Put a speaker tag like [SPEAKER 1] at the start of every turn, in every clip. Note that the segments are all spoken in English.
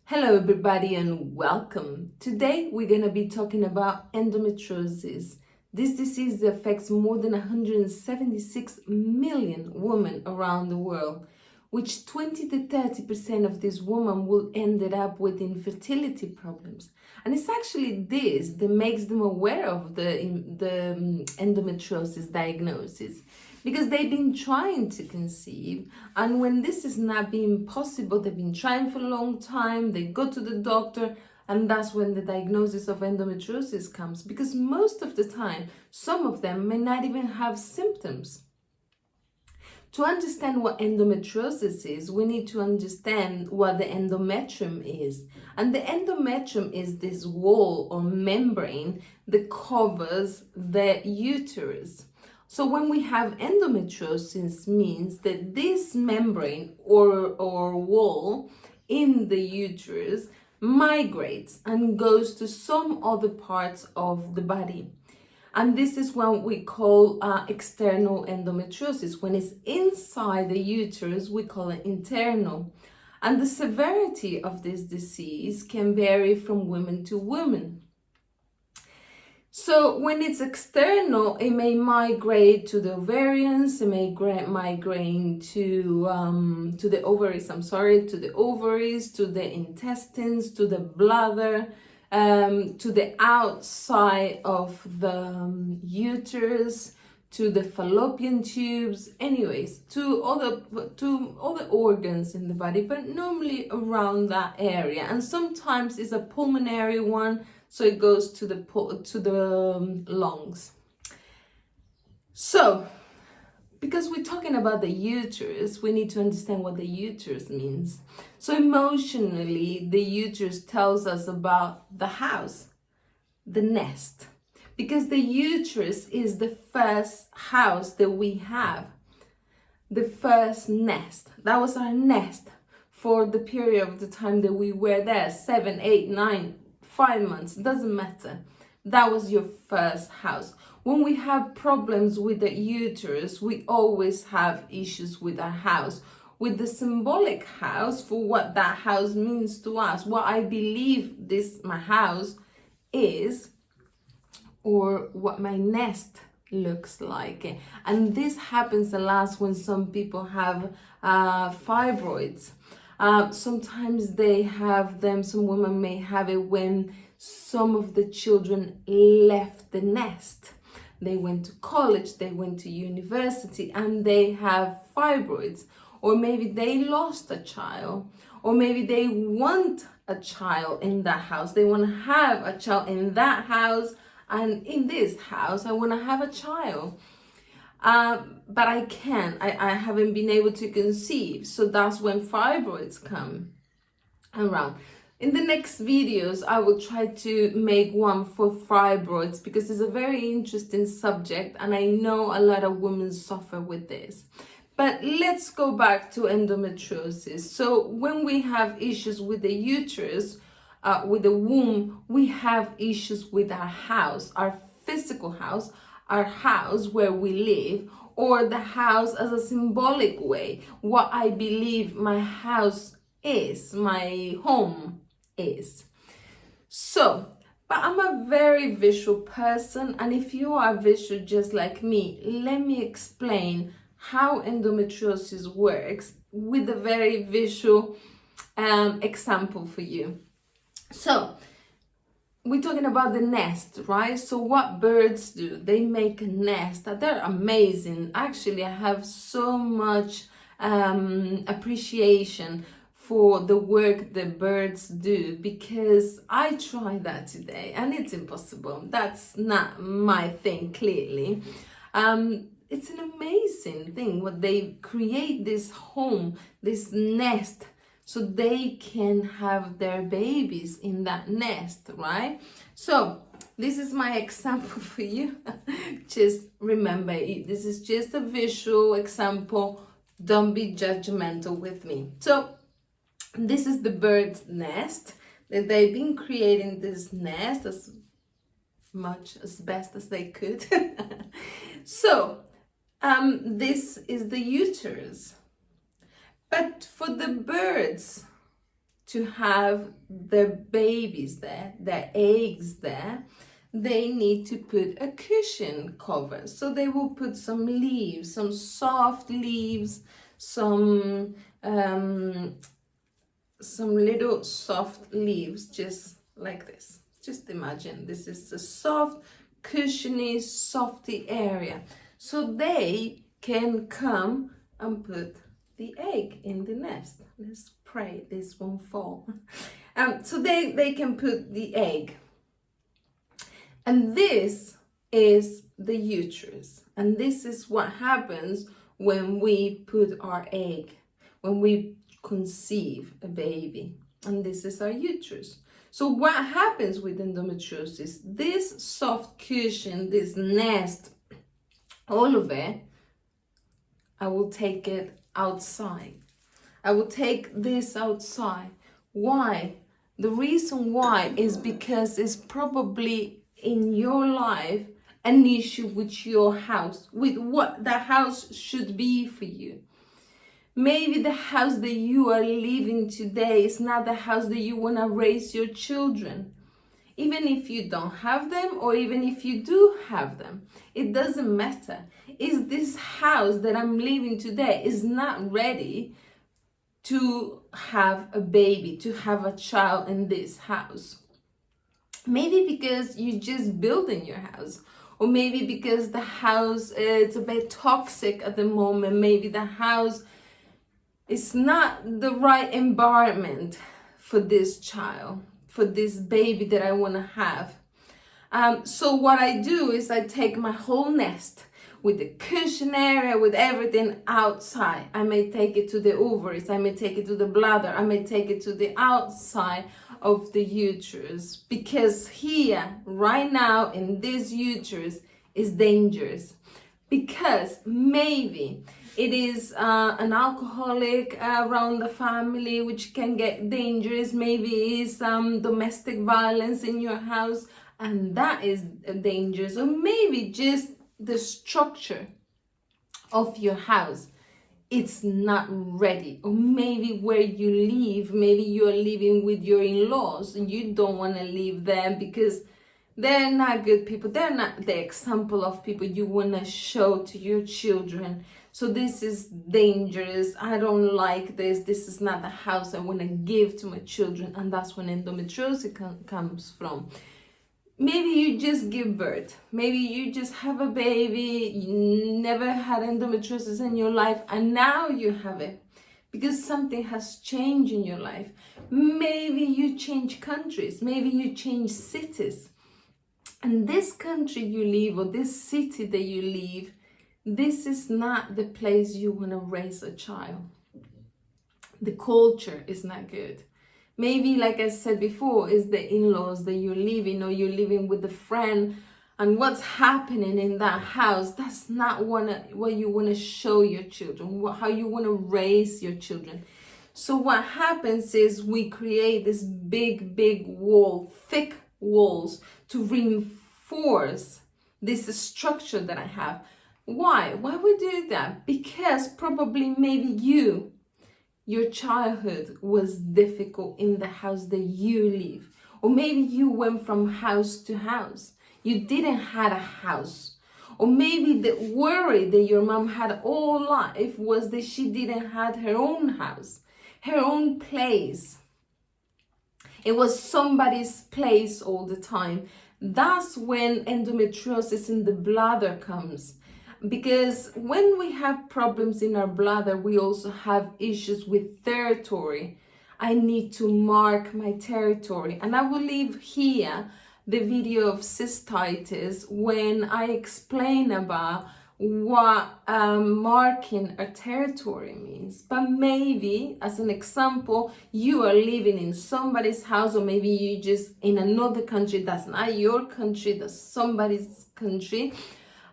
[SPEAKER 1] Hello everybody and welcome. Today we're going to be talking about endometriosis. This disease affects more than 176 million women around the world, which 20 to 30% of these women will end up with infertility problems. And it's actually this that makes them aware of the endometriosis diagnosis, because they've been trying to conceive, and when this is not being possible, they've been trying for a long time, they go to the doctor, and that's when the diagnosis of endometriosis comes, because most of the time some of them may not even have symptoms. To understand what endometriosis is, we need to understand what the endometrium is. And the endometrium is this wall or membrane that covers the uterus. So when we have endometriosis, means that this membrane or wall in the uterus migrates and goes to some other parts of the body. And this is what we call external endometriosis. When it's inside the uterus, we call it internal. And the severity of this disease can vary from woman to woman. So when it's external, it may migrate to the ovaries, it may migrate to the ovaries, to the ovaries, to the intestines, to the bladder, to the outside of the uterus, to the fallopian tubes, anyways, to all the organs in the body, but normally around that area. And sometimes it's a pulmonary one, so it goes to the lungs. So, because we're talking about the uterus, we need to understand what the uterus means. So emotionally, the uterus tells us about the house, the nest, because the uterus is the first house that we have, the first nest. That was our nest for the period of the time that we were there, 7, 8, 9, 5 months, doesn't matter. That was your first house. When we have problems with the uterus, we always have issues with our house, with the symbolic house, for what that house means to us, what I believe my house is, or what my nest looks like. And this happens a lot when some people have fibroids. Sometimes they have them, some women may have it when some of the children left the nest. They went to college, they went to university, and they have fibroids. Or maybe they lost a child, or maybe they want a child in that house. They want to have a child in that house, and in this house, I want to have a child. But I can't. I haven't been able to conceive. So that's when fibroids come around. In the next videos, I will try to make one for fibroids, because it's a very interesting subject and I know a lot of women suffer with this. But let's go back to endometriosis. So when we have issues with the uterus, with the womb, we have issues with our house, our physical house, our house where we live, or the house as a symbolic way, what I believe my house is, my home is. So, but I'm a very visual person, and if you are visual just like me, let me explain how endometriosis works with a very visual example for you. So, we're talking about the nest, right? So what birds do, they make a nest. They're amazing. Actually, I have so much appreciation for the work that birds do, because I tried that today and it's impossible. That's not my thing, clearly. It's an amazing thing what they create, this home, this nest, so they can have their babies in that nest, right? So this is my example for you. Just remember, this is just a visual example. Don't be judgmental with me. So this is the bird's nest, that they've been creating this nest as best as they could. So this is the uterus. But for the birds, to have their babies there, their eggs there, they need to put a cushion cover. So they will put some leaves, some soft leaves, some little soft leaves, just like this. Just imagine this is a soft, cushiony, softy area. So they can come and put the egg in the nest. Let's pray this won't fall. So they can put the egg. And this is the uterus. And this is what happens when we put our egg, when we conceive a baby. And this is our uterus. So what happens with endometriosis? This soft cushion, this nest, all of it, I will take it outside. I will take this outside. Why? The reason why is because it's probably in your life an issue with your house, with what the house should be for you. Maybe the house that you are living today is not the house that you want to raise your children. Even if you don't have them, or even if you do have them, it doesn't matter. Is this house that I'm living today is not ready to have a baby, to have a child in this house. Maybe because you just building your house, or maybe because the house is a bit toxic at the moment. Maybe the house is not the right environment for this child, for this baby that I want to have. So what I do is I take my whole nest with the cushion area, with everything outside. I may take it to the ovaries, I may take it to the bladder, I may take it to the outside of the uterus, because here, right now, in this uterus is dangerous. Because maybe it is an alcoholic around the family, which can get dangerous. Maybe it's domestic violence in your house, and that is dangerous. Or maybe just the structure of your house, it's not ready. Or maybe where you live, maybe you're living with your in-laws and you don't want to live there because they're not good people. They're not the example of people you want to show to your children. So this is dangerous. I don't like this. This is not the house I want to give to my children. And that's when endometriosis comes from. Maybe you just give birth. Maybe you just have a baby. You never had endometriosis in your life, and now you have it because something has changed in your life. Maybe you change countries. Maybe you change cities. And this country you live, or this city that you live, this is not the place you want to raise a child. The culture is not good. Maybe, like I said before, is the in-laws that you're living, or you're living with a friend, and what's happening in that house, that's not what you want to show your children, how you want to raise your children. So what happens is we create this big wall, thick walls, to reinforce this structure that I have. Why we do that? Because probably maybe your childhood was difficult in the house that you live, or maybe you went from house to house. You didn't have a house, or maybe the worry that your mom had all life was that she didn't have her own house, her own place. It was somebody's place all the time. That's when endometriosis in the bladder comes. Because when we have problems in our bladder, we also have issues with territory. I need to mark my territory. And I will leave here the video of cystitis when I explain about what marking a territory means. But maybe, as an example, you are living in somebody's house, or maybe you just in another country that's not your country, that's somebody's country,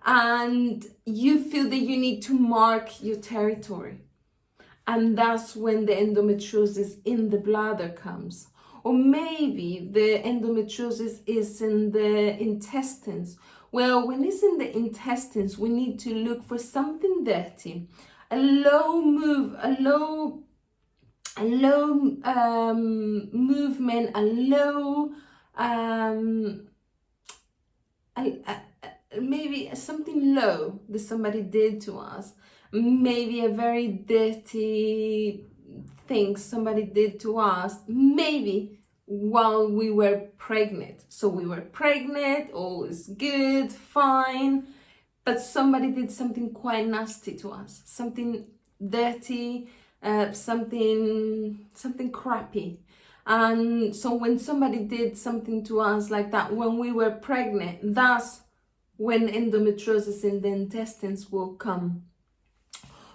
[SPEAKER 1] and you feel that you need to mark your territory. And that's when the endometriosis in the bladder comes. Or maybe the endometriosis is in the intestines. Well, when it's in the intestines, we need to look for something dirty, a low a low movement, a low, maybe something low that somebody did to us, maybe a very dirty thing somebody did to us, maybe while we were pregnant. So we were pregnant, all is good, fine, but somebody did something quite nasty to us, something dirty, something crappy. And so when somebody did something to us like that when we were pregnant, that's when endometriosis in the intestines will come.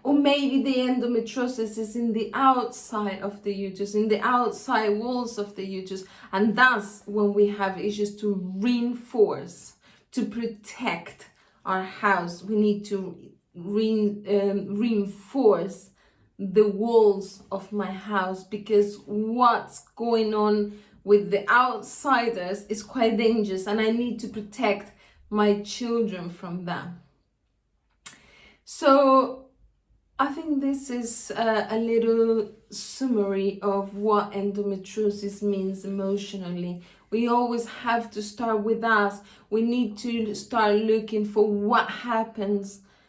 [SPEAKER 1] Or maybe the endometriosis is in the outside of the uterus, in the outside walls of the uterus, and that's when we have issues to reinforce, to protect our house. We need to reinforce the walls of my house, because what's going on with the outsiders is quite dangerous, and I need to protect my children from that. So I think this is a little summary of what endometriosis means emotionally. We always have to start with us. We need to start looking for what happened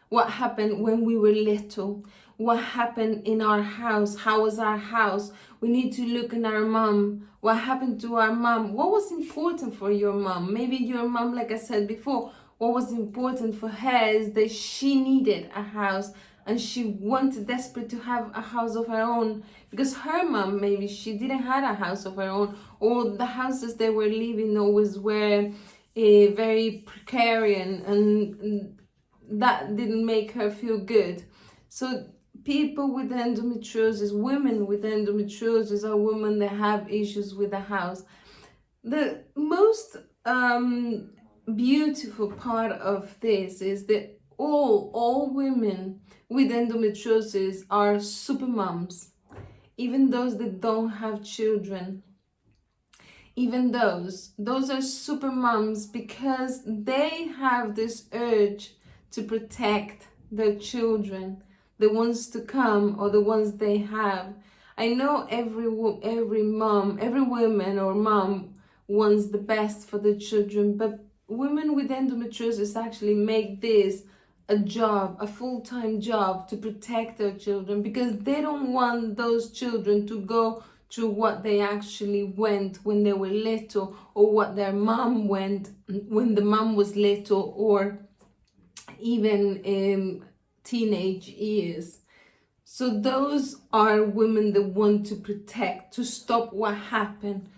[SPEAKER 1] when we were little. What happened in our house? How was our house? We need to look in our mom. What happened to our mom? What was important for your mom? Maybe your mom, like I said before, what was important for her is that she needed a house, and she wanted desperate to have a house of her own, because her mom, maybe she didn't have a house of her own, or the houses they were living always were very precarious, and that didn't make her feel good. So people with endometriosis, women with endometriosis, are women that have issues with the house. The most beautiful part of this is that all women with endometriosis are super moms, even those that don't have children. Even those are super moms, because they have this urge to protect their children, the ones to come or the ones they have. I know every mom, every woman or mom wants the best for the children, but women with endometriosis actually make this a job, a full-time job, to protect their children, because they don't want those children to go through what they actually went when they were little, or what their mom went when the mom was little, or even in teenage years. So those are women that want to protect, to stop what happened.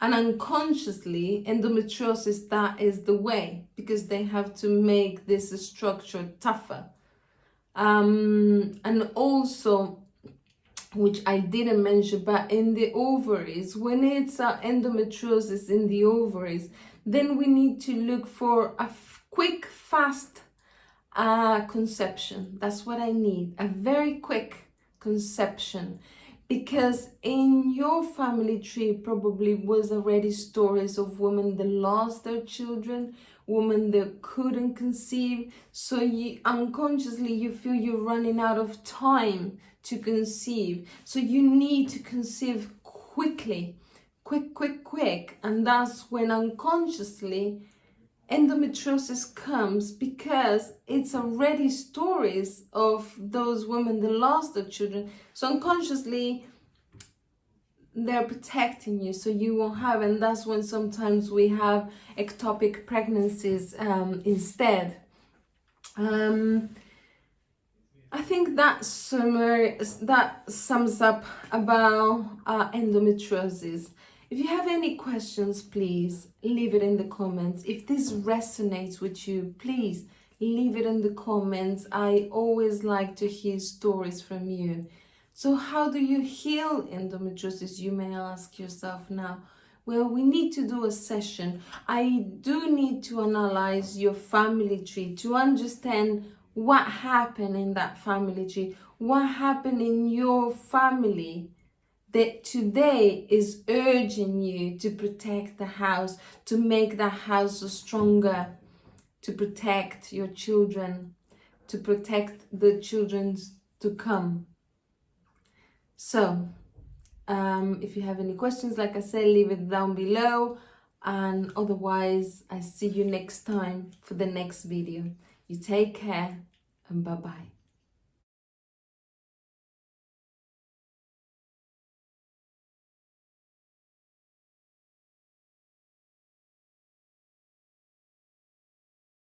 [SPEAKER 1] And unconsciously, endometriosis, that is the way, because they have to make this structure tougher. And also, which I didn't mention, but in the ovaries, when it's endometriosis in the ovaries, then we need to look for a quick, fast conception. That's what I need, a very quick conception. Because in your family tree probably was already stories of women that lost their children, women that couldn't conceive. So you unconsciously you feel you're running out of time to conceive. So you need to conceive quickly, quick. And that's when unconsciously endometriosis comes, because it's already stories of those women that lost their children. So unconsciously they're protecting you so you won't have, and that's when sometimes we have ectopic pregnancies instead. I think that sums up about endometriosis. If you have any questions, please leave it in the comments. If this resonates with you, please leave it in the comments. I always like to hear stories from you. So how do you heal endometriosis, you may ask yourself now? Well, we need to do a session. I do need to analyze your family tree to understand what happened in that family tree, what happened in your family that today is urging you to protect the house, to make the house stronger, to protect your children, to protect the children to come. So, If you have any questions, like I said, leave it down below. And otherwise, I see you next time for the next video. You take care and bye-bye.